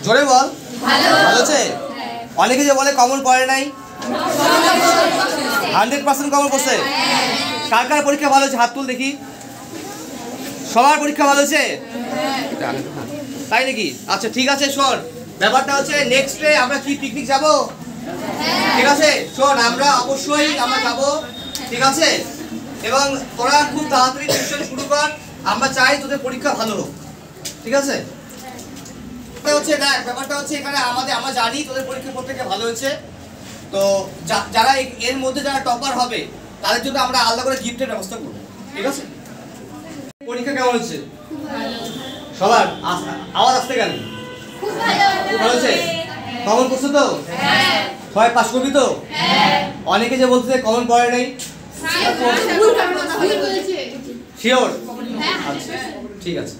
জোরে বল। ভালো হয়েছে। অনেকে যে বলে কমন পড়ে নাই, 100% কমন পড়ছে। কার কার পরীক্ষা ভালো হয়েছে হাত তুল দেখি। সবার পরীক্ষা ভালো হয়েছে তাই নাকি? আচ্ছা ঠিক আছে, শোন ব্যাপারটা হচ্ছে নেক্সট ডে আমরা কি পিকনিক যাব? ঠিক আছে শোন, আমরা অবশ্যই আমরা যাব, ঠিক আছে? এবং তোরা খুব তাড়াতাড়ি টিউশন শুরু কর, আমরা চাই তোদের পরীক্ষা ভালো হোক, ঠিক আছে? হচ্ছে দেখ ব্যাপারটা হচ্ছে এখানে আমরা জানি তোদের পরীক্ষা প্রত্যেকে ভালো হয়েছে, তো যারা এর মধ্যে যারা টপার হবে তাদের জন্য আমরা আলাদা করে গিফটের ব্যবস্থা করবো, ঠিক আছে? পরীক্ষা কেমন হচ্ছে সবার? আওয়াজ আসতে গেল খুব ভালো হয়েছে। কমন করছো তো? সবাই পাস করবি তো? অনেকে যে বলছে কমন পড়ে নাই, শিওর? আচ্ছা ঠিক আছে।